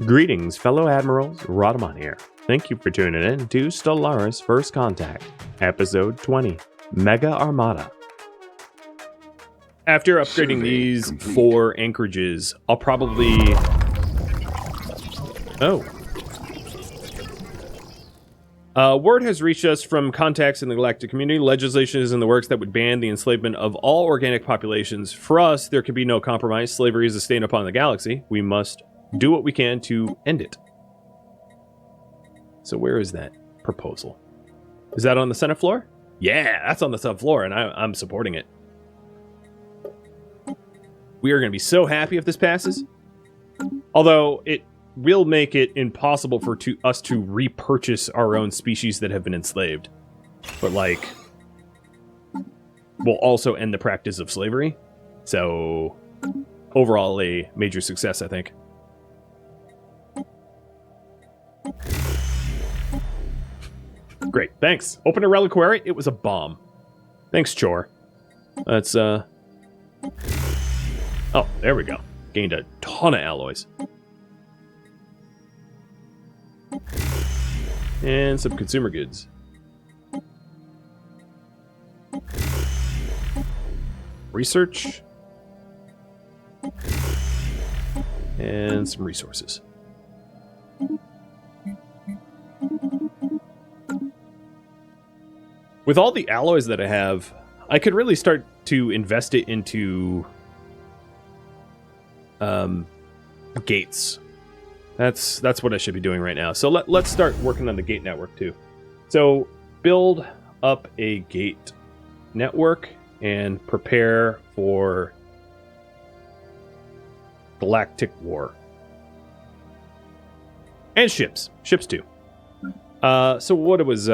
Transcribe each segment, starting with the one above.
Greetings, fellow admirals. Rhadamant here. Thank you for tuning in to Stellaris First Contact, Episode 20, MEGArmada. After upgrading these 4 anchorages, I'll probably... word has reached us from contacts in the Galactic community. Legislation is in the works that would ban the enslavement of all organic populations. For us, there can be no compromise. Slavery is a stain upon the galaxy. We must do what we can to end it. So where is that proposal? Is that on the Senate floor? Yeah, that's on the subfloor, and I'm supporting it. We are going to be so happy if this passes. Although it will make it impossible for us to repurchase our own species that have been enslaved. But, like, we'll also end the practice of slavery. So, overall, a major success, I think. Great, thanks. Open a reliquary. It was a bomb. Thanks, Chore. That's, Oh, there we go. Gained a ton of alloys. And some consumer goods. Research. And some resources. With all the alloys that I have, I could really start to invest it into gates. That's what I should be doing right now. So let's start working on the gate network too. So build up a gate network and prepare for Galactic War. And ships. Ships too. So what it was...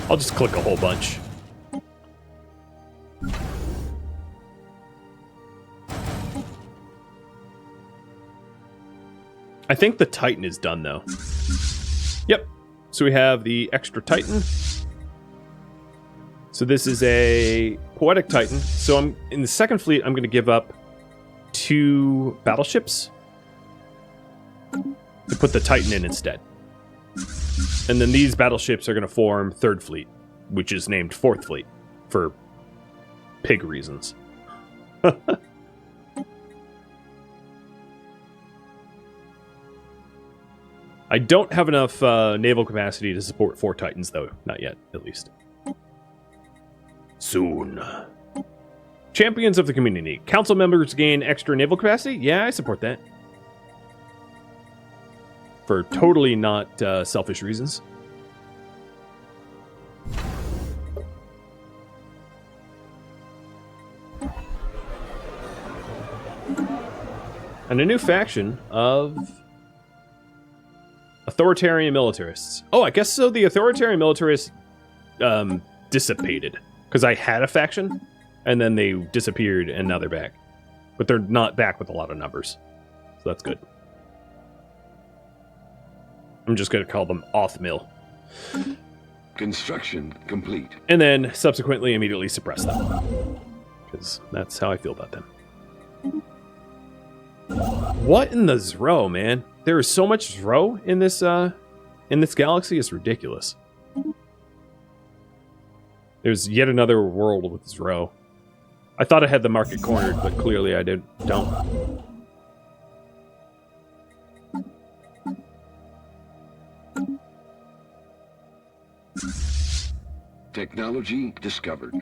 I'll just click a whole bunch. I think the Titan is done, though. Yep. So we have the extra Titan. So this is a Poetic Titan. So I'm in the second fleet, I'm going to give up 2 battleships to put the Titan in instead. And then these battleships are going to form Third Fleet, which is named Fourth Fleet for pig reasons. I don't have enough naval capacity to support 4 Titans, though. Not yet, at least. Soon. Champions of the community. Council members gain extra naval capacity? Yeah, I support that. For totally not selfish reasons. And a new faction of Authoritarian Militarists. Oh, I guess so the Authoritarian Militarists dissipated. Because I had a faction, and then they disappeared, and now they're back. But they're not back with a lot of numbers. So that's good. I'm just going to call them Othmil. Construction complete. And then subsequently immediately suppress them. Because that's how I feel about them. What in the Zro, man? There is so much Zro in this galaxy, it's ridiculous. There's yet another world with Zro. I thought I had the market cornered, but clearly I don't. Technology discovered.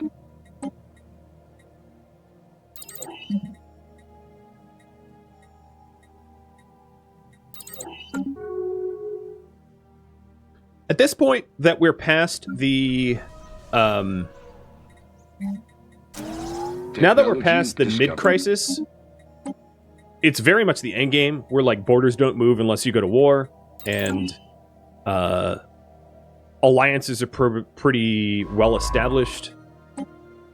At this point that we're past the now that we're past the mid-crisis, it's very much the end game where like borders don't move unless you go to war, and alliances are pretty well established.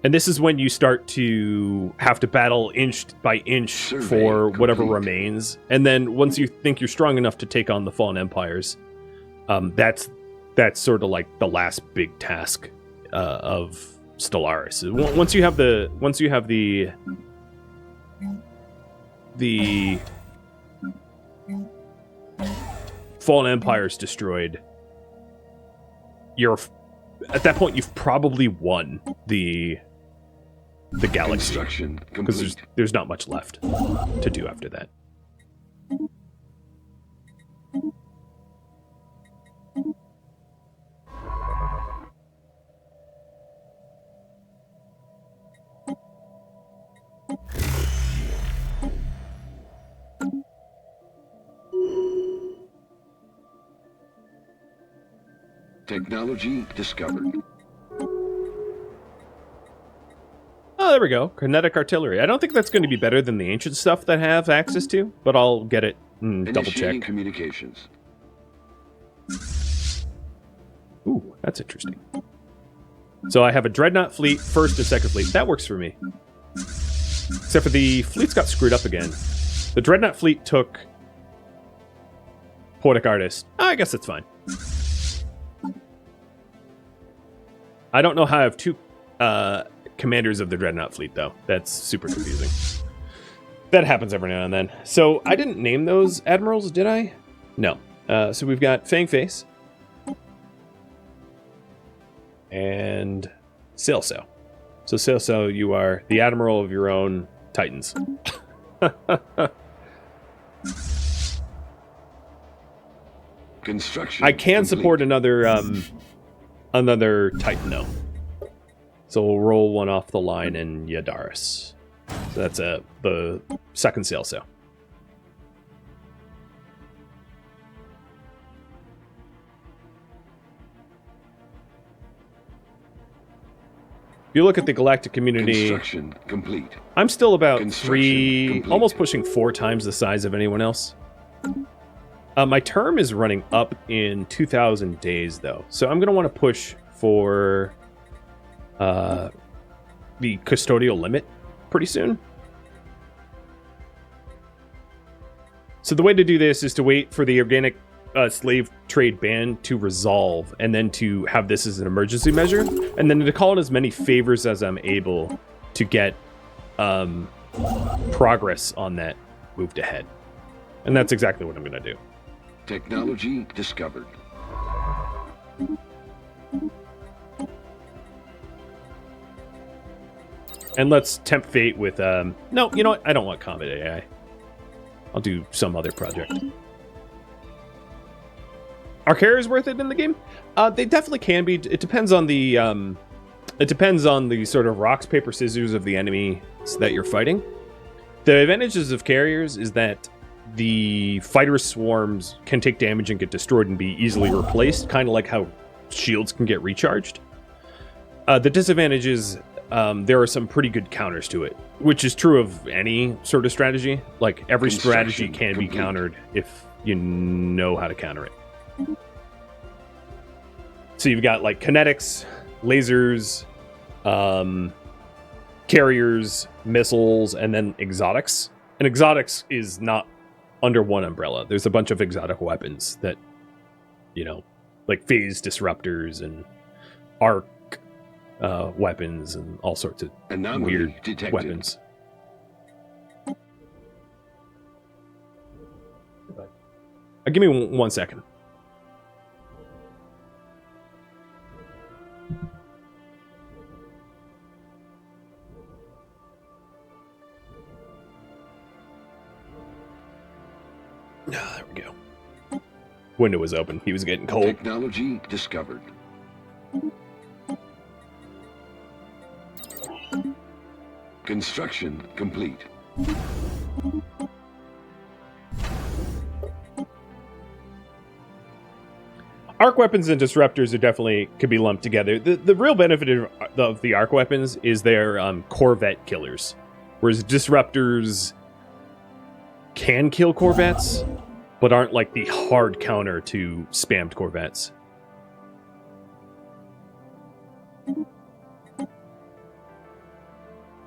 And this is when you start to have to battle inch by inch for whatever remains. And then once you think you're strong enough to take on the fallen empires, that's sort of like the last big task of Stellaris. Once you have the the Fallen Empire is destroyed, at that point you've probably won the galaxy, Construction because complete. there's not much left to do after that. Technology discovered. Oh, there we go. Kinetic artillery. I don't think that's going to be better than the ancient stuff that I have access to, but I'll get it and double Initiating check. communications. Ooh, that's interesting. So I have a Dreadnought fleet, first and second fleet. That works for me. Except for the fleets got screwed up again. The Dreadnought fleet took Poetic Artist. I guess that's fine. I don't know how I have two commanders of the Dreadnought fleet, though. That's super confusing. That happens every now and then. So I didn't name those admirals, did I? No. So we've got Fangface and Sailsail. So Sailsail, you are the admiral of your own Titans. Construction. I can complete. support another Titan, though. So we'll roll one off the line in Yadaris. So that's the second Sailsail. If you look at the Galactic community, Construction complete. I'm still about Construction complete. almost pushing 4 times the size of anyone else. My term is running up in 2,000 days, though. So I'm going to want to push for the custodial limit pretty soon. So the way to do this is to wait for the organic slave trade ban to resolve, and then to have this as an emergency measure, and then to call in as many favors as I'm able to get progress on that moved ahead. And that's exactly what I'm going to do. Technology discovered. And let's tempt fate with no, you know what? I don't want combat AI. I'll do some other project. Are carriers worth it in the game? They definitely can be. It depends on the sort of rocks, paper, scissors of the enemy that you're fighting. The advantages of carriers is that the fighter swarms can take damage and get destroyed and be easily replaced, kind of like how shields can get recharged. The disadvantage is there are some pretty good counters to it, which is true of any sort of strategy. Like, every strategy can be countered if you know how to counter it. So you've got, like, kinetics, lasers, carriers, missiles, and then exotics. And exotics is not under one umbrella. There's a bunch of exotic weapons that, you know, like phase disruptors and arc weapons and all sorts of Anomaly weird detected. weapons. Give me 1 second. There we go. Window was open. He was getting cold. Technology discovered. Construction complete. Arc weapons and disruptors are definitely could be lumped together. The real benefit of the arc weapons is they're Corvette killers, whereas disruptors can kill Corvettes, but aren't like the hard counter to spammed Corvettes.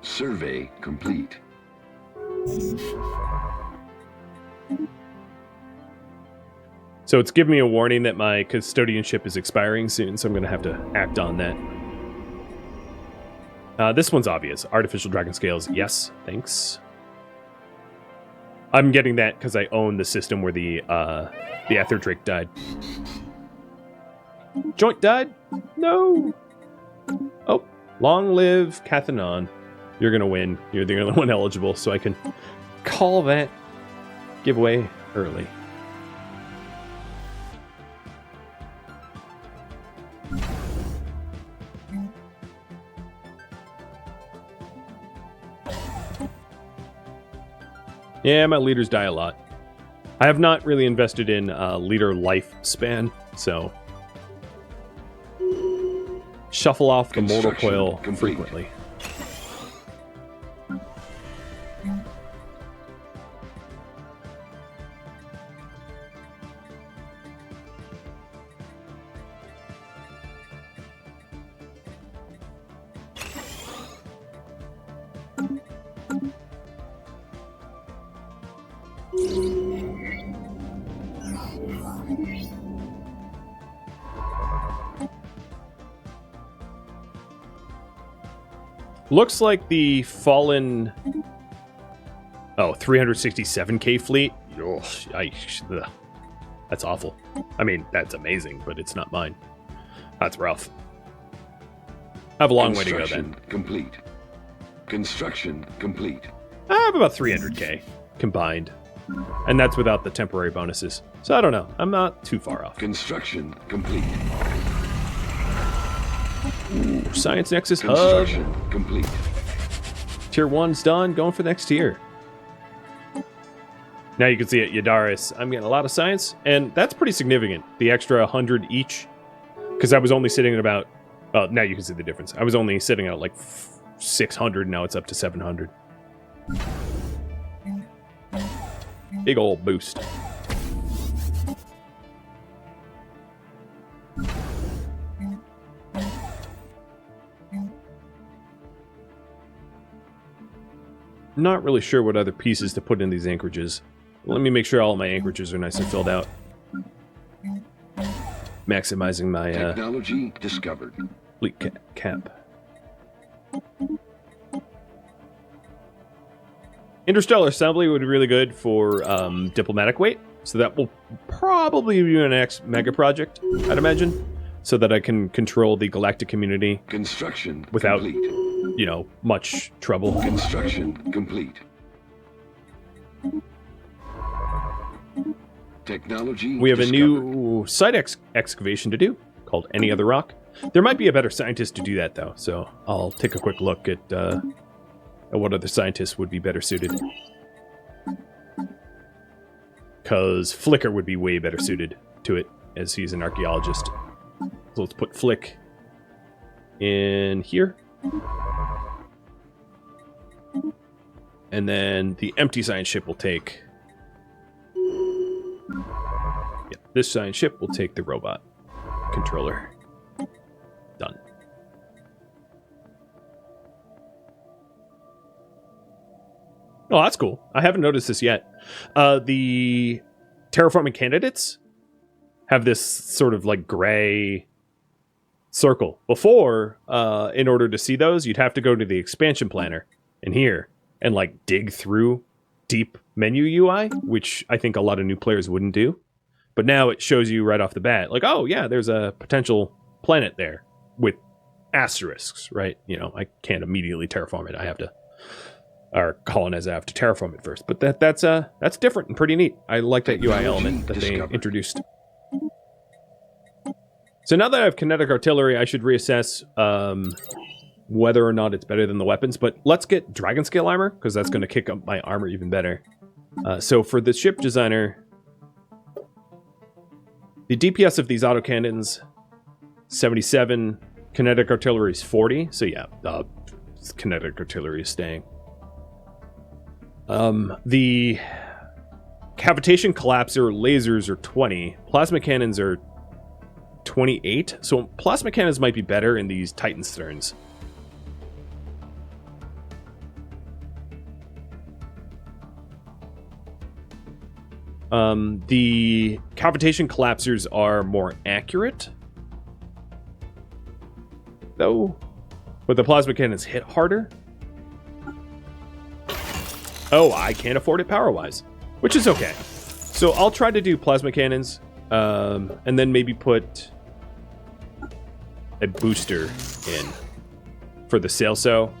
Survey complete. So it's giving me a warning that my custodianship is expiring soon, so I'm going to have to act on that. This one's obvious. Artificial dragon scales, yes, thanks. I'm getting that because I own the system where the Ether Drake died. Joint died? No. Oh, long live Cathanon. You're going to win. You're the only one eligible, so I can call that giveaway early. Yeah, my leaders die a lot. I have not really invested in leader lifespan, so shuffle off the mortal coil frequently. Looks like the fallen 367k fleet. Oh, that's awful. I mean, that's amazing, but it's not mine. That's rough. I have a long way to go then. Complete. Construction complete. I have about 300k combined. And that's without the temporary bonuses. So I don't know. I'm not too far off. Construction complete. Ooh, Science Nexus Hub. Construction complete. Tier 1's done. Going for the next tier. Now you can see at Yadaris, I'm getting a lot of science. And that's pretty significant. The extra 100 each. Because I was only sitting at about... now you can see the difference. I was only sitting at like 600. Now it's up to 700. Big old boost. Not really sure what other pieces to put in these anchorages. Let me make sure all my anchorages are nice and filled out. Maximizing my technology discovered. Fleet cap. Interstellar assembly would be really good for diplomatic weight, so that will probably be my next mega project, I'd imagine, so that I can control the galactic community Construction without, complete. you know, much trouble. Construction complete. Technology We have a discovered. new site excavation to do called Any Other Rock. There might be a better scientist to do that, though, so I'll take a quick look at what other scientists would be better suited. Because Flicker would be way better suited to it, as he's an archaeologist. So let's put Flick in here. And then the empty science ship will take... Yeah, this science ship will take the robot controller. Done. Oh, that's cool. I haven't noticed this yet. The terraforming candidates have this sort of like gray circle. Before, in order to see those, you'd have to go to the expansion planner in here and like dig through deep menu UI, which I think a lot of new players wouldn't do. But now it shows you right off the bat, like, oh yeah, there's a potential planet there with asterisks, right? You know, I can't immediately terraform it. I have to, or colonize, I have to terraform it first. But that's different and pretty neat. I like that UI element that they introduced. So now that I have kinetic artillery, I should reassess whether or not it's better than the weapons. But let's get dragon scale armor, because that's going to kick up my armor even better. So for the ship designer, the DPS of these autocannons, 77. Kinetic artillery is 40. So yeah, kinetic artillery is staying. The cavitation collapser lasers are 20. Plasma cannons are 28. So plasma cannons might be better in these Titan sterns. The cavitation collapsers are more accurate, though, but the plasma cannons hit harder. Oh, I can't afford it power-wise. which is okay. So I'll try to do plasma cannons, and then maybe put a booster in for the sail-so.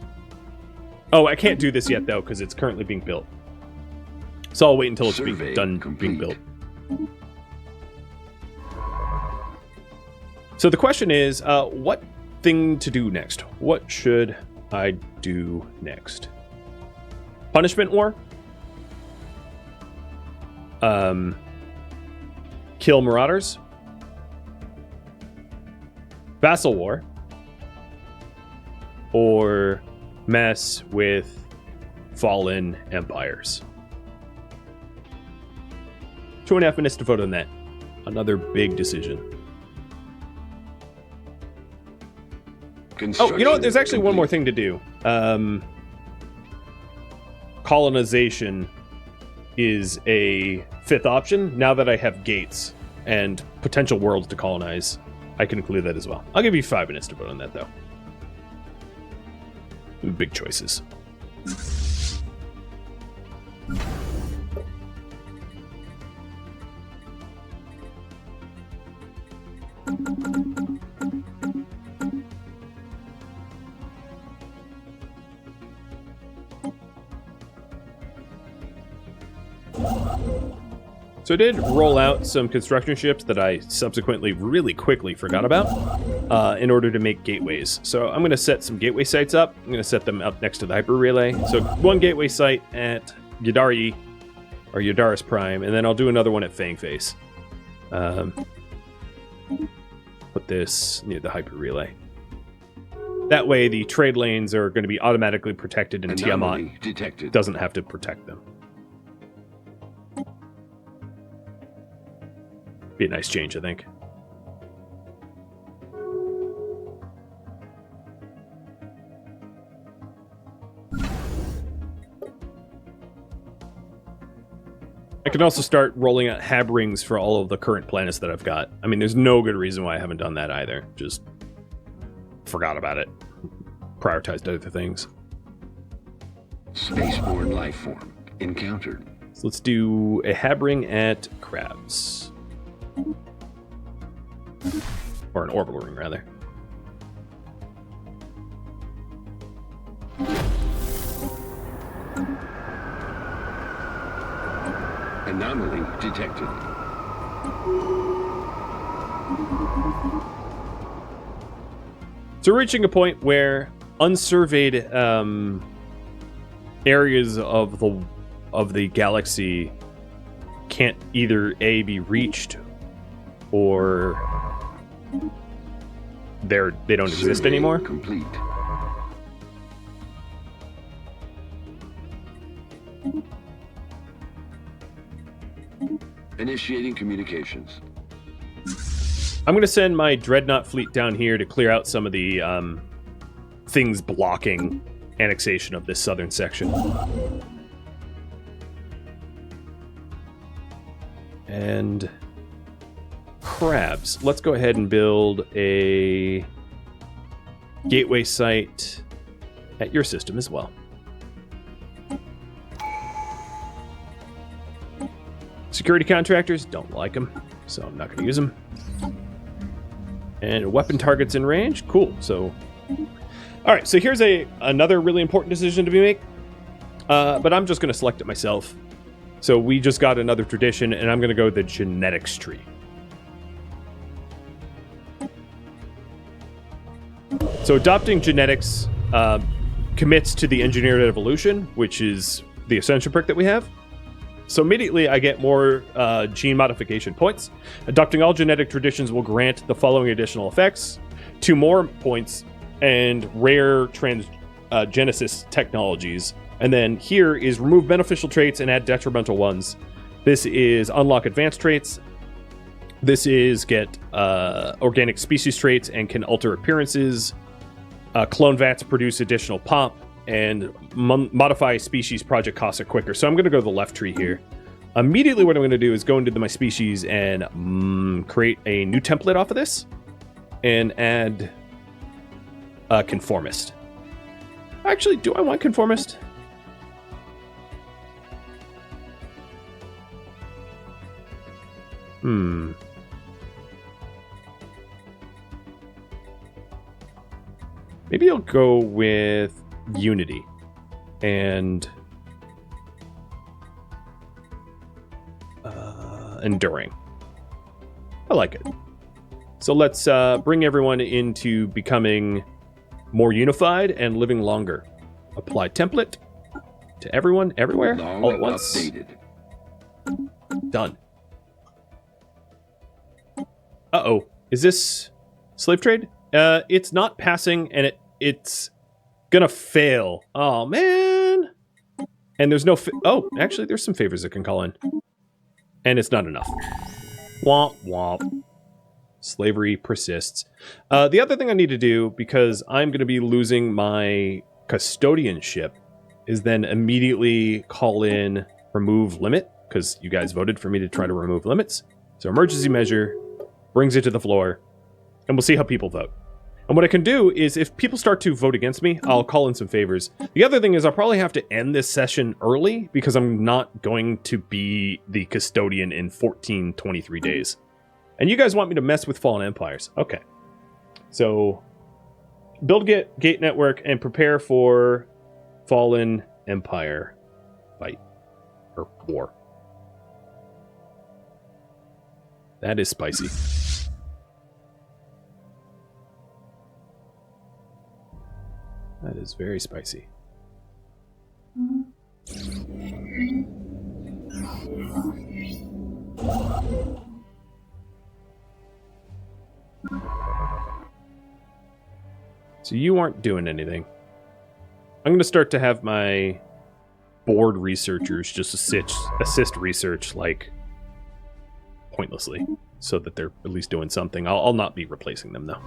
Oh, I can't do this yet, though, because it's currently being built. So I'll wait until it's done being built. So the question is, what thing to do next? What should I do next? Punishment war? Kill marauders? Vassal war? Or mess with fallen empires? 2.5 minutes to vote on that. Another big decision. Oh, you know what? There's actually one more thing to do. Colonization is a 5th option. Now that I have gates and potential worlds to colonize, I can include that as well. I'll give you 5 minutes to vote on that, though. Big choices. So I did roll out some construction ships that I subsequently really quickly forgot about in order to make gateways. So I'm going to set some gateway sites up. I'm going to set them up next to the hyper relay. So one gateway site at Yadari, or Yadaris Prime, and then I'll do another one at Fang Face. Put this near the hyper relay. That way the trade lanes are going to be automatically protected and Tiamat doesn't have to protect them. Be a nice change, I think. I can also start rolling out hab rings for all of the current planets that I've got. I mean, there's no good reason why I haven't done that either. Just forgot about it. Prioritized other things. Spaceborne life form encountered. So let's do a hab ring at Crabs. Or an orbital ring, rather. Anomaly detected. So we're reaching a point where unsurveyed areas of the galaxy can't either A, be reached, or they don't exist anymore. Complete. Initiating communications. I'm going to send my Dreadnought fleet down here to clear out some of the things blocking annexation of this southern section. And Crabs. Let's go ahead and build a gateway site at your system as well. Security contractors, don't like them, so I'm not going to use them. And weapon targets in range, cool. So, all right. So here's another really important decision to be made, but I'm just going to select it myself. So we just got another tradition, and I'm going to go the genetics tree. So adopting genetics commits to the engineered evolution, which is the ascension perk that we have. So immediately I get more gene modification points. Adopting all genetic traditions will grant the following additional effects: 2 more points and rare transgenesis technologies. And then here is remove beneficial traits and add detrimental ones. This is unlock advanced traits. This is get organic species traits and can alter appearances. Clone vats produce additional pop, and modify species project costs are quicker. So I'm going to go to the left tree here. Immediately what I'm going to do is go into my species and create a new template off of this and add conformist. Actually, do I want conformist? Maybe I'll go with Unity and Enduring. I like it. So let's bring everyone into becoming more unified and living longer. Apply template to everyone, everywhere, all at once. Updated. Done. Uh-oh. Is this slave trade? It's not passing, and it's gonna fail. Oh, man. And there's no... oh, actually, there's some favors that can call in. And it's not enough. Womp, womp. Slavery persists. The other thing I need to do, because I'm going to be losing my custodianship, is then immediately call in remove limit, because you guys voted for me to try to remove limits. So emergency measure brings it to the floor, and we'll see how people vote. And what I can do is, if people start to vote against me, I'll call in some favors. The other thing is I'll probably have to end this session early, because I'm not going to be the custodian in 23 days. And you guys want me to mess with fallen empires. Okay. So, build gate network and prepare for fallen empire fight. Or war. That is spicy. That is very spicy. So you aren't doing anything. I'm going to start to have my board researchers just assist research, like, pointlessly, so that they're at least doing something. I'll not be replacing them, though.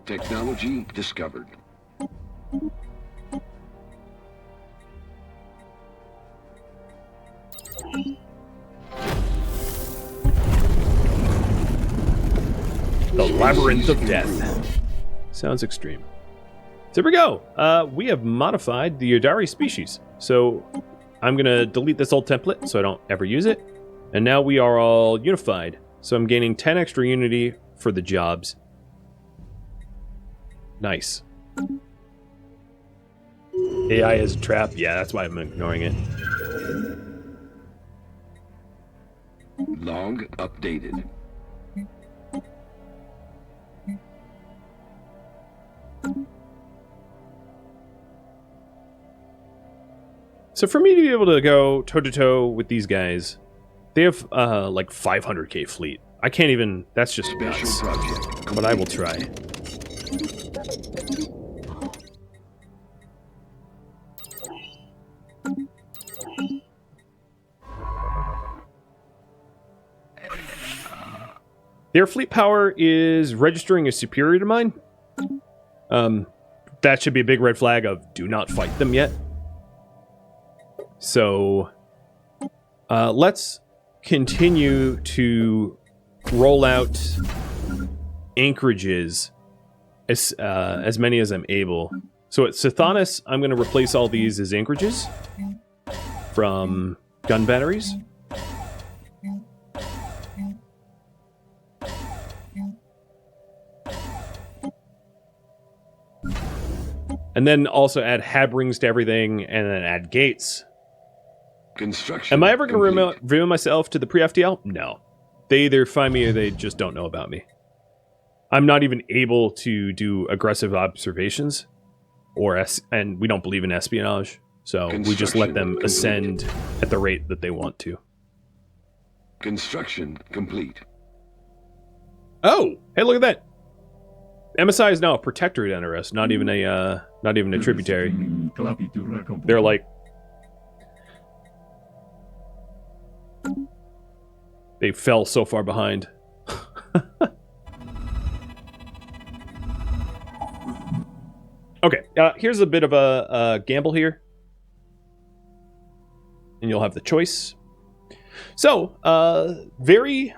Technology discovered. The Labyrinth of Death. Sounds extreme. So here we go. We have modified the Yodari species. So I'm going to delete this old template so I don't ever use it. And now we are all unified. So I'm gaining 10 extra unity for the jobs. Nice. AI is a trap. Yeah, that's why I'm ignoring it. Log updated. So for me to be able to go toe-to-toe with these guys, they have like 500k fleet. I can't even... That's just nuts. But I will try. Their fleet power is registering as superior to mine. That should be a big red flag of do not fight them yet. So let's continue to roll out anchorages as many as I'm able. So at Sithanis, I'm going to replace all these as anchorages from gun batteries. And then also add habrings to everything, and then add gates. Construction. Am I ever going to reveal myself to the pre-FTL? No. They either find me or they just don't know about me. I'm not even able to do aggressive observations, and we don't believe in espionage, so we just let them ascend at the rate that they want to. Construction complete. Oh, hey, look at that! MSI is now a protectorate under us, not even a tributary. They're like... They fell so far behind. Okay, here's a bit of a gamble here. And you'll have the choice. So, very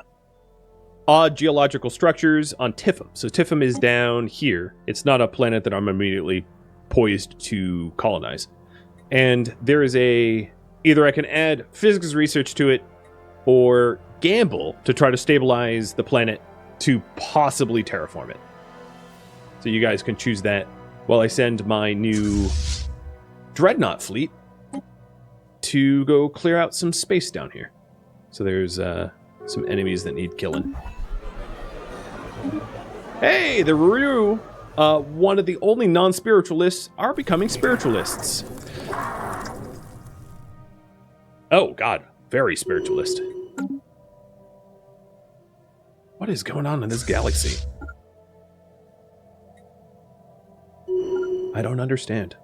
odd geological structures on Tifum. So Tifum is down here. It's not a planet that I'm immediately poised to colonize. And there is either I can add physics research to it or gamble to try to stabilize the planet to possibly terraform it. So you guys can choose that while I send my new Dreadnought fleet to go clear out some space down here. So there's some enemies that need killing. Hey, the Ryu, one of the only non-spiritualists, are becoming spiritualists. Oh, God, very spiritualist. What is going on in this galaxy? I don't understand.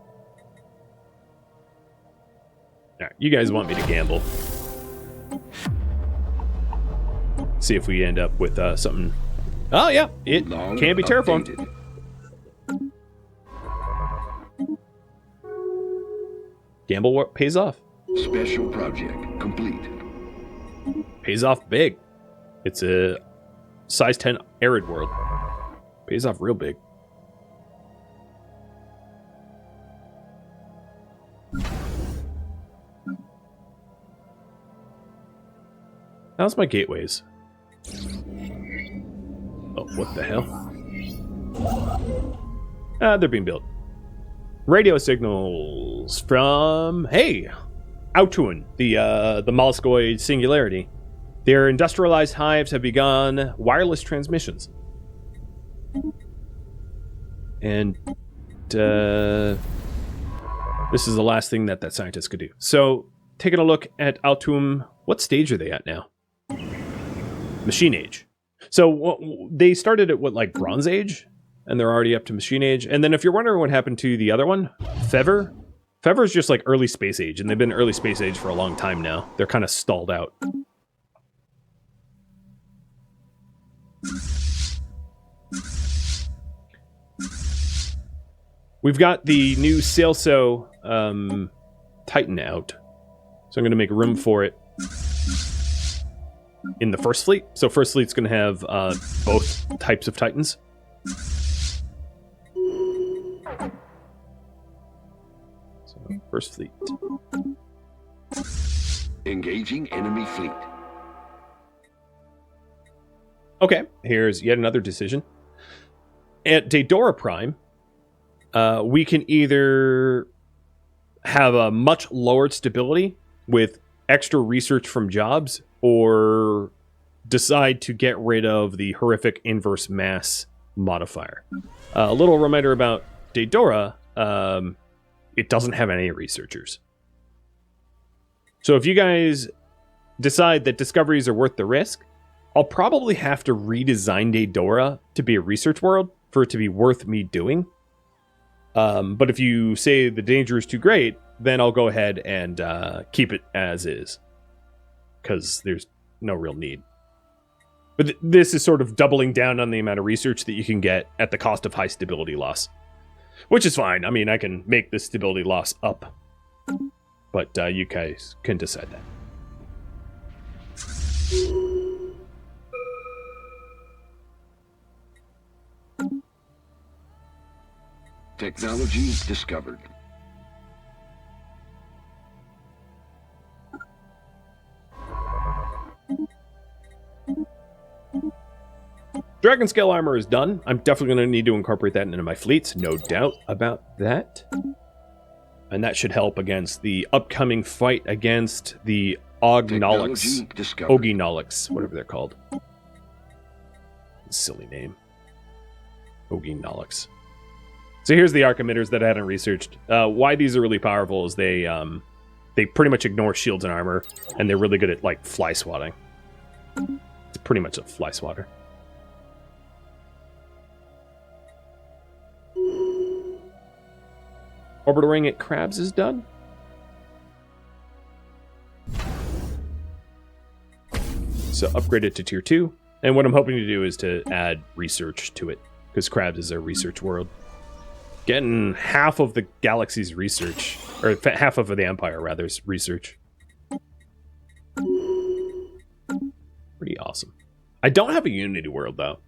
All right, you guys want me to gamble. See if we end up with something. Oh, yeah, it can be terraformed. Gamble pays off. Special project complete. Pays off big. It's a size 10 arid world. Pays off real big. How's my gateways? Oh, what the hell? They're being built. Radio signals from, hey, Autun, the molluscoid singularity. Their industrialized hives have begun wireless transmissions. And this is the last thing that scientist could do. So, taking a look at Autun, what stage are they at now? Machine Age. So they started at what, like Bronze Age? And they're already up to Machine Age. And then if you're wondering what happened to the other one, Fever is just like early Space Age, and they've been early Space Age for a long time now. They're kind of stalled out. We've got the new Sailso Titan out. So I'm going to make room for it in the First Fleet. So First Fleet's going to have both types of Titans. So First Fleet. Engaging enemy fleet. Okay, here's yet another decision. At Daedora Prime, we can either have a much lowered stability with extra research from jobs, or decide to get rid of the horrific inverse mass modifier. A little reminder about Daedora, it doesn't have any researchers. So if you guys decide that discoveries are worth the risk, I'll probably have to redesign Daedora to be a research world for it to be worth me doing. But if you say the danger is too great, then I'll go ahead and keep it as is, because there's no real need. But this is sort of doubling down on the amount of research that you can get at the cost of high stability loss, which is fine. I mean, I can make the stability loss up, but you guys can decide that. Technology discovered. Dragon scale armor is done. I'm definitely going to need to incorporate that into my fleets, no doubt about that. And that should help against the upcoming fight against the Oginolics, whatever they're called. Silly name. Oginolics. So here's the arc emitters that I hadn't researched. Why these are really powerful is they pretty much ignore shields and armor, and they're really good at like fly swatting. It's pretty much a fly swatter. Orbital ring at Crabs is done. So upgrade it to tier 2. And what I'm hoping to do is to add research to it, because Crabs is a research world. Getting half of the galaxy's research, or half of the Empire, rather's research. Pretty awesome. I don't have a Unity world, though.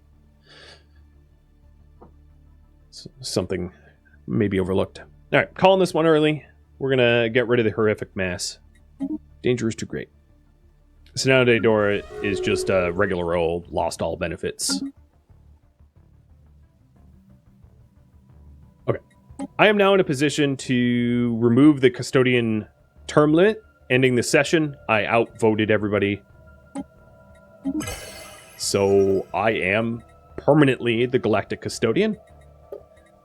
Something maybe overlooked. All right, calling this one early. We're going to get rid of the horrific mass. Danger is too great. So now Dora is just a regular old lost all benefits. Okay. I am now in a position to remove the custodian term limit. Ending the session, I outvoted everybody. So I am permanently the Galactic Custodian.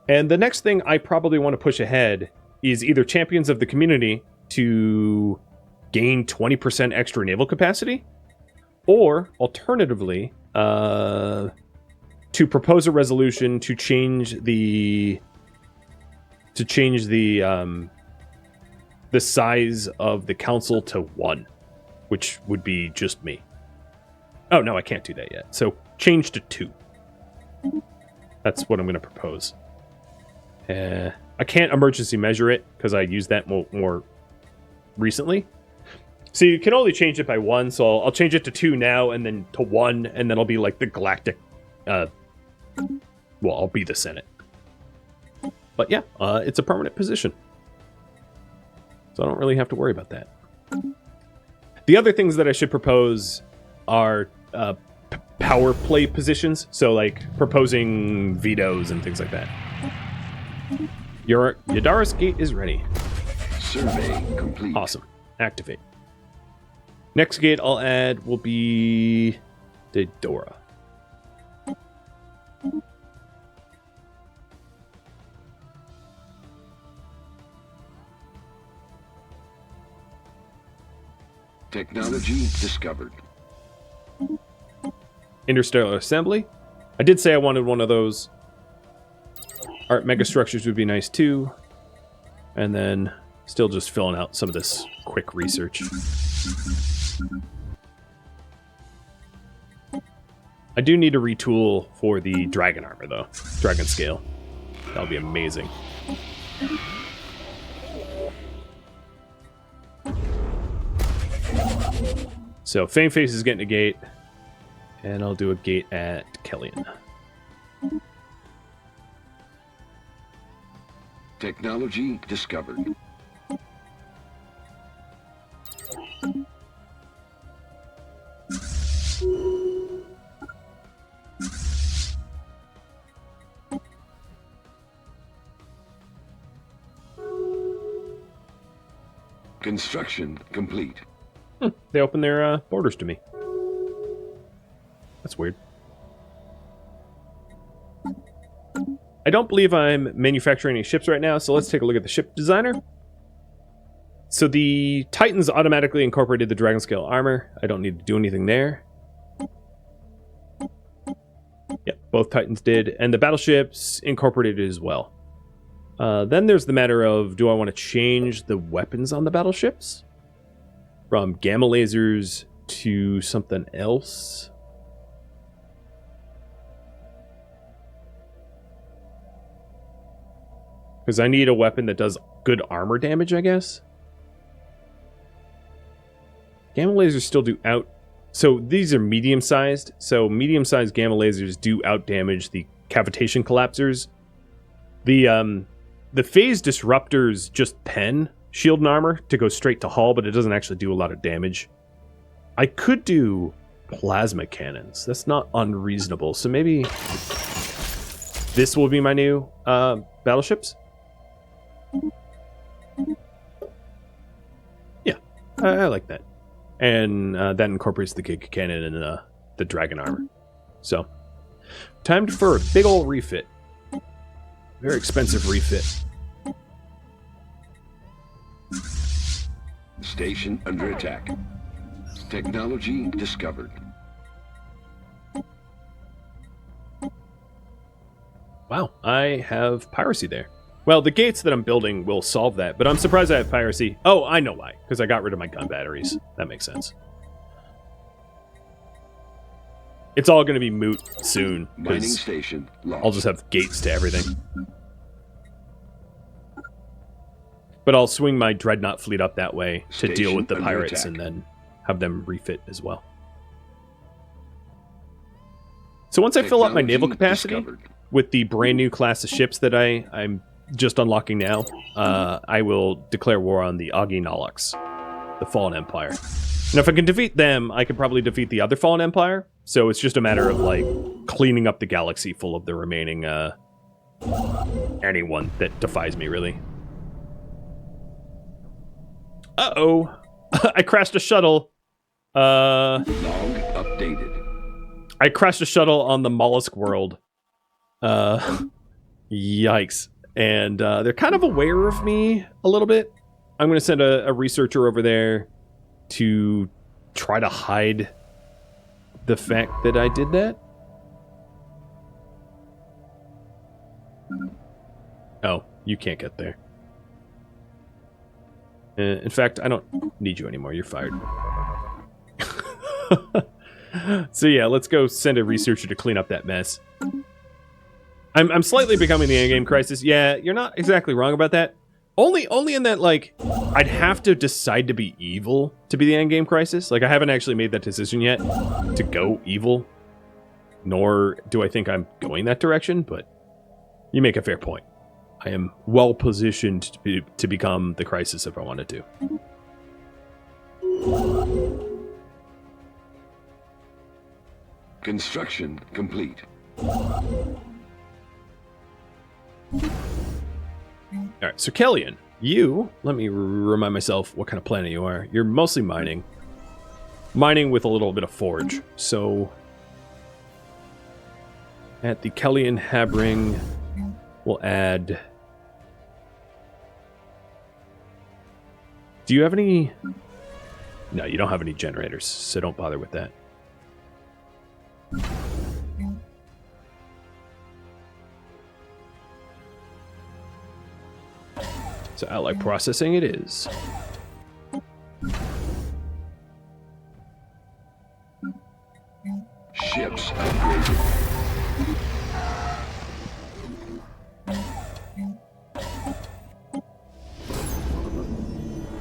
And the next thing I probably want to push ahead is either Champions of the Community to gain 20% extra naval capacity, or alternatively, to propose a resolution to change the size of the council to 1, which would be just me. Oh, no, I can't do that yet. So change to 2. That's what I'm going to propose. I can't emergency measure it because I used that more recently. So you can only change it by 1, so I'll change it to 2 now, and then to 1, and then I'll be like the Galactic... well, I'll be the Senate. But yeah, it's a permanent position. So I don't really have to worry about that. The other things that I should propose are power play positions. So like proposing vetoes and things like that. Your Yadaris gate is ready. Survey complete. Awesome. Activate. Next gate I'll add will be the Dora. Technology discovered. Interstellar assembly. I did say I wanted one of those. Art megastructures would be nice too. And then still just filling out some of this quick research. I do need to retool for the dragon armor though. Dragon scale. That'll be amazing. So Fame Face is getting a gate. And I'll do a gate at Kellyan. Technology discovered. Construction complete. They opened their borders to me. That's weird. I don't believe I'm manufacturing any ships right now, so let's take a look at the ship designer. So the Titans automatically incorporated the Dragon Scale armor. I don't need to do anything there. Yep, both Titans did. And the battleships incorporated it as well. Then there's the matter of, do I want to change the weapons on the battleships? From gamma lasers to something else? Because I need a weapon that does good armor damage, I guess. Gamma lasers still do out... So these are medium-sized. So medium-sized gamma lasers do out-damage the cavitation collapsers. The phase disruptors just pen shield and armor to go straight to hull, but it doesn't actually do a lot of damage. I could do plasma cannons. That's not unreasonable. So maybe this will be my new battleships. Yeah, I like that. And that incorporates the Giga Cannon and the Dragon Armor. So, time for a big ol' refit. Very expensive refit. Station under attack. Technology discovered. Wow, I have piracy there. Well, the gates that I'm building will solve that, but I'm surprised I have piracy. Oh, I know why. Because I got rid of my gun batteries. That makes sense. It's all going to be moot soon. Mining station lost. I'll just have gates to everything. But I'll swing my Dreadnought fleet up that way to deal with the Station under pirates attack. and then have them refit as well. So once I fill up my naval capacity Discovered. with the brand new class of ships that I'm just unlocking now, I will declare war on the Augi Nalux, the Fallen Empire. And if I can defeat them, I can probably defeat the other Fallen Empire. So it's just a matter of, like, cleaning up the galaxy full of the remaining, anyone that defies me, really. Uh-oh. I crashed a shuttle. Log updated. I crashed a shuttle on the Mollusk world. Yikes. And they're kind of aware of me a little bit. I'm going to send a researcher over there to try to hide the fact that I did that. Oh, you can't get there. In fact, I don't need you anymore. You're fired. So yeah, let's go send a researcher to clean up that mess. I'm slightly becoming the endgame crisis. Yeah, you're not exactly wrong about that. Only in that, like, I'd have to decide to be evil to be the endgame crisis. Like, I haven't actually made that decision yet to go evil. Nor do I think I'm going that direction, but you make a fair point. I am well positioned to become the crisis if I wanted to. Construction complete. Alright, so Kellyan, you, let me remind myself what kind of planet you are. You're mostly mining. Mining with a little bit of forge. So, at the Kellyan Habring, we'll add... Do you have any... No, you don't have any generators, so don't bother with that. So ally processing it is. Ships upgraded.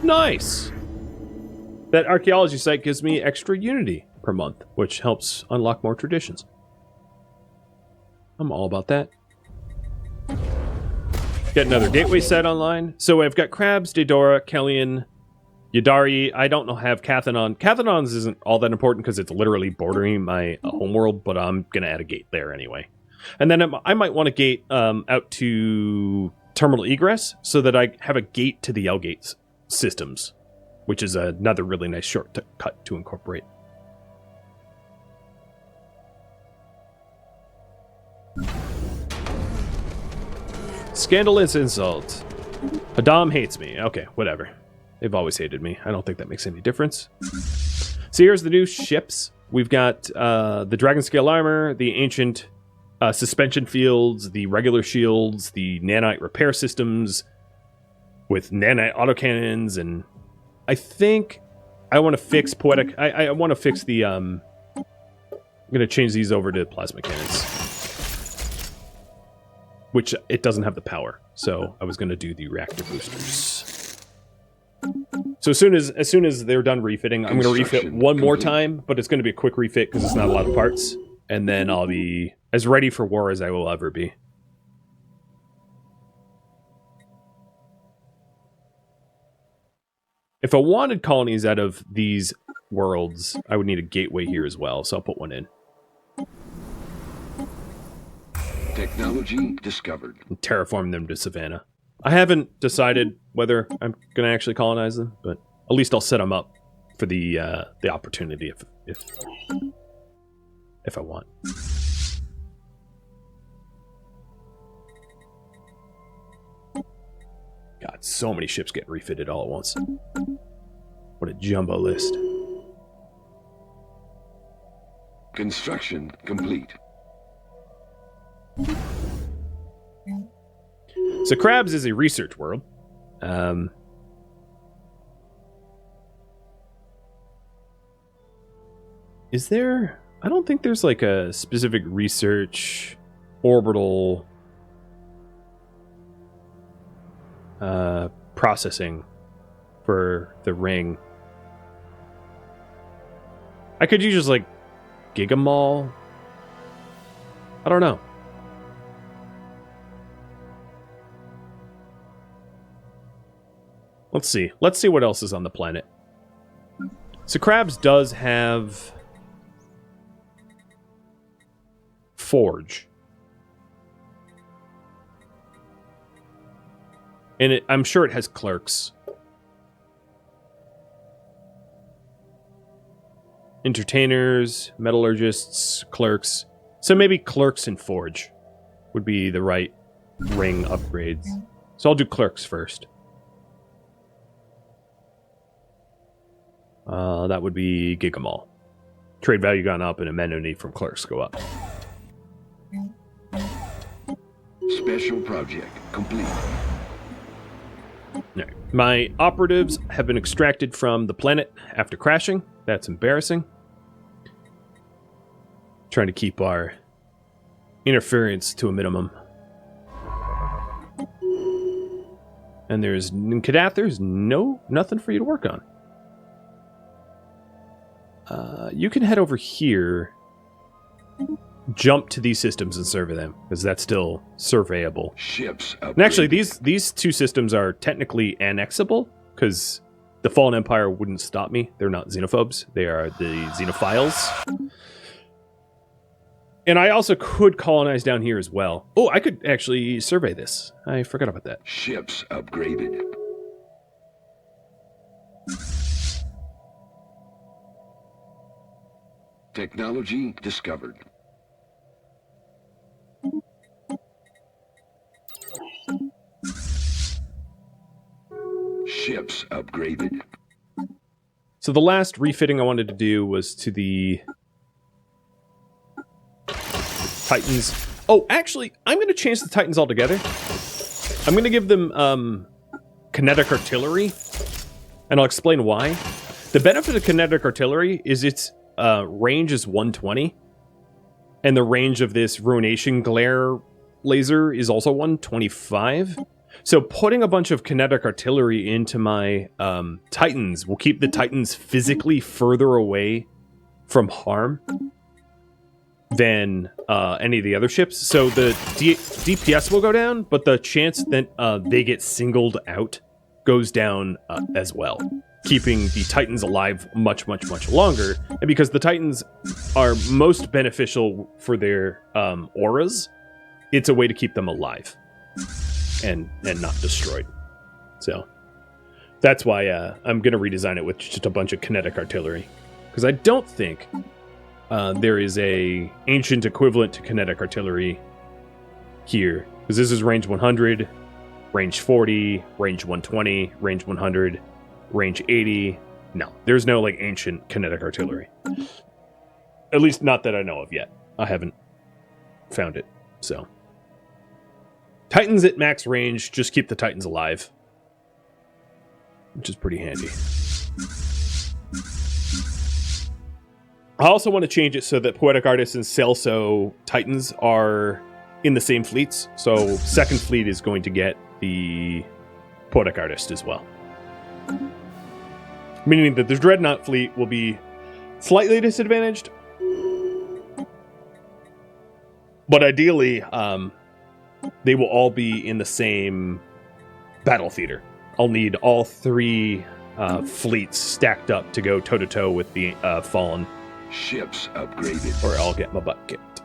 Nice! That archaeology site gives me extra unity per month, which helps unlock more traditions. I'm all about that. Get another gateway set online. So I've got Crabs, Daedora, Kellyan, Yadari. I don't have Cathanon. Cathanon's isn't all that important because it's literally bordering my homeworld, but I'm going to add a gate there anyway. And then I might want a gate out to Terminal Egress so that I have a gate to the L-Gate systems, which is another really nice shortcut to incorporate. Scandalous insult. Adam hates me. Okay, whatever. They've always hated me. I don't think that makes any difference. So here's the new ships. We've got the Dragon Scale Armor, the Ancient Suspension Fields, the regular shields, the Nanite Repair Systems with Nanite Autocannons, and I think I want to fix Poetic... I want to fix the... I'm going to change these over to Plasma Cannons. Which it doesn't have the power, so I was going to do the reactor boosters. So as soon as they're done refitting, I'm going to refit one more time, but it's going to be a quick refit because it's not a lot of parts, and then I'll be as ready for war as I will ever be. If I wanted colonies out of these worlds, I would need a gateway here as well, so I'll put one in. Technology discovered. And terraform them to Savannah. I haven't decided whether I'm going to actually colonize them, but at least I'll set them up for the opportunity if I want. God, so many ships getting refitted all at once. What a jumbo list. Construction complete. So Crabs is a research world. Is there... I don't think there's like a specific research orbital processing for the ring. I could use just like Gigamall. I don't know. Let's see. Let's see what else is on the planet. So Krabs does have Forge. And I'm sure it has clerks. Entertainers, metallurgists, clerks. So maybe clerks and Forge would be the right ring upgrades. So I'll do clerks first. That would be Gigamall. Trade value gone up and amendo need from clerks go up. Special project complete. No. My operatives have been extracted from the planet after crashing. That's embarrassing. Trying to keep our interference to a minimum. And there's Nkadath, nothing for you to work on. You can head over here, jump to these systems and survey them, because that's still surveyable. Ships upgraded. And actually, these two systems are technically annexable, because the Fallen Empire wouldn't stop me. They're not xenophobes. They are the xenophiles. And I also could colonize down here as well. Oh, I could actually survey this. I forgot about that. Ships upgraded. Technology discovered. Ships upgraded. So the last refitting I wanted to do was to the Titans. Oh, actually, I'm going to change the Titans altogether. I'm going to give them kinetic artillery, and I'll explain why. The benefit of kinetic artillery is its range is 120, and the range of this ruination glare laser is also 125. So putting a bunch of kinetic artillery into my Titans will keep the Titans physically further away from harm than any of the other ships. So the DPS will go down, but the chance that they get singled out goes down as well, keeping the Titans alive much, much, much longer. And because the Titans are most beneficial for their auras, it's a way to keep them alive and not destroyed. So that's why I'm going to redesign it with just a bunch of kinetic artillery, because I don't think there is a ancient equivalent to kinetic artillery here, because this is range 100, range 40, range 120, range 100, range 80. No, there's no like ancient kinetic artillery. At least not that I know of yet. I haven't found it. So Titans at max range just keep the Titans alive, which is pretty handy. I also want to change it so that Poetic Artists and Celso Titans are in the same fleets. So second fleet is going to get the Poetic Artist as well. Meaning that the Dreadnought fleet will be slightly disadvantaged. But ideally, they will all be in the same battle theater. I'll need all three fleets stacked up to go toe-to-toe with the Fallen. Ships upgraded. Or I'll get my butt kicked.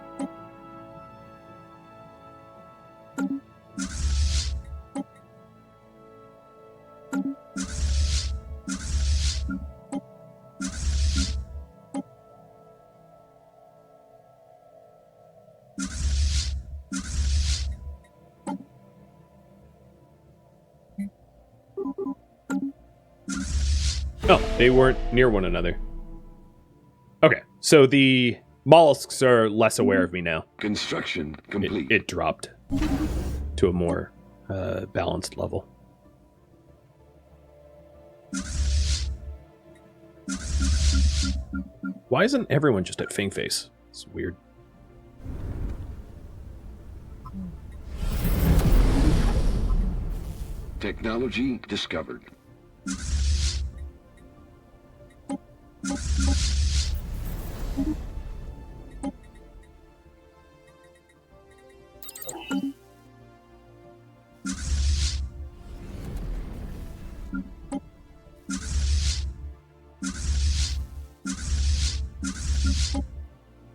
Oh, they weren't near one another. Okay, so the mollusks are less aware of me now. Construction complete. It dropped to a more balanced level. Why isn't everyone just at Fang Face? It's weird. Technology discovered.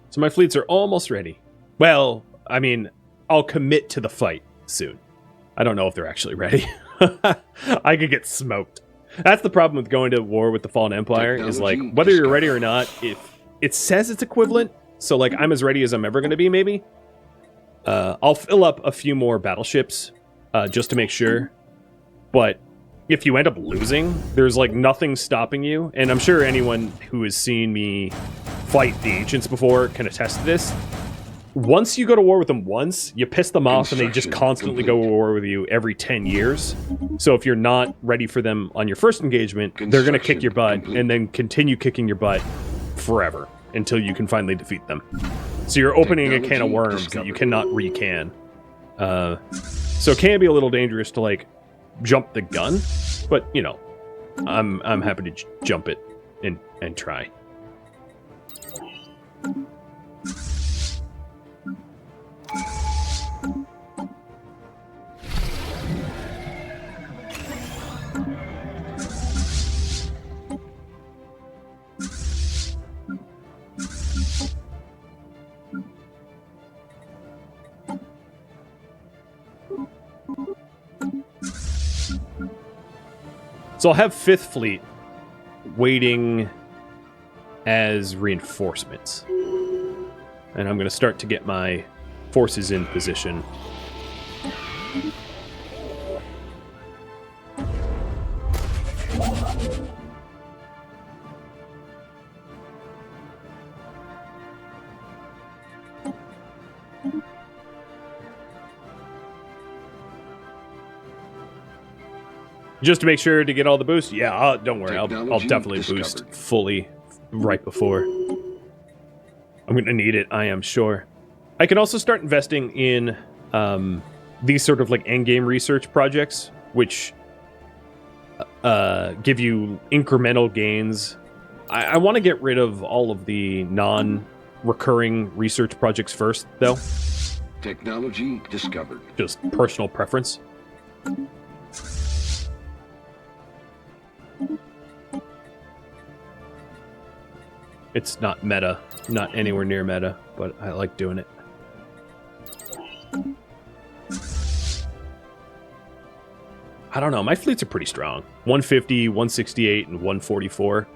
So my fleets are almost ready. Well, I mean, I'll commit to the fight soon. I don't know if they're actually ready. I could get smoked. That's the problem with going to war with the Fallen Empire, is like, whether you're ready or not, if it says it's equivalent, so like I'm as ready as I'm ever going to be, maybe. I'll fill up a few more battleships just to make sure. But if you end up losing, there's like nothing stopping you. And I'm sure anyone who has seen me fight the Ancients before can attest to this. Once you go to war with them once, you piss them off and they just constantly go to war with you every 10 years. So if you're not ready for them on your first engagement, they're going to kick your butt and then continue kicking your butt forever until you can finally defeat them. So you're opening a can of worms that you cannot re-can. So it can be a little dangerous to like jump the gun, but you know, I'm happy to jump it and try. So I'll have 5th Fleet waiting as reinforcements. And I'm going to start to get my forces in position. Just to make sure to get all the boosts. Yeah, don't worry. I'll definitely boost fully right before. I'm going to need it, I am sure. I can also start investing in these sort of like endgame research projects, which give you incremental gains. I want to get rid of all of the non-recurring research projects first, though. Technology discovered. Just personal preference. It's not meta, not anywhere near meta, but I like doing it. I don't know, my fleets are pretty strong. 150, 168, and 144.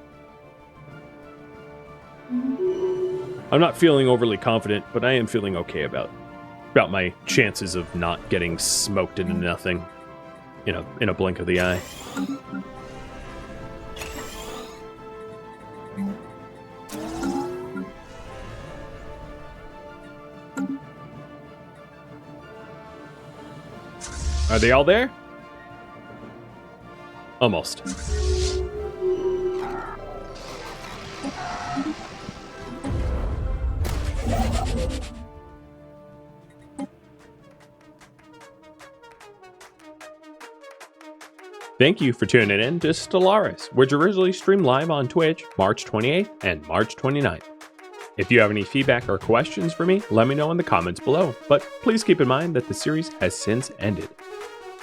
I'm not feeling overly confident, but I am feeling okay about my chances of not getting smoked into nothing, you know, in a blink of the eye. Are they all there? Almost. Thank you for tuning in to Stellaris, which originally streamed live on Twitch March 28th and March 29th. If you have any feedback or questions for me, let me know in the comments below, but please keep in mind that the series has since ended.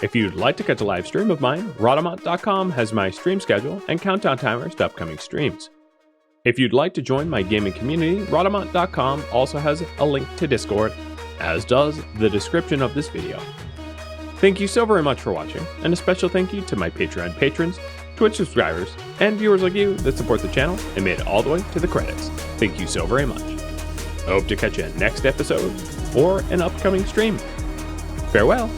If you'd like to catch a live stream of mine, Rhadamant.com has my stream schedule and countdown timers to upcoming streams. If you'd like to join my gaming community, Rhadamant.com also has a link to Discord, as does the description of this video. Thank you so very much for watching, and a special thank you to my Patreon patrons, Twitch subscribers, and viewers like you that support the channel and made it all the way to the credits. Thank you so very much. I hope to catch you in next episode or an upcoming stream. Farewell.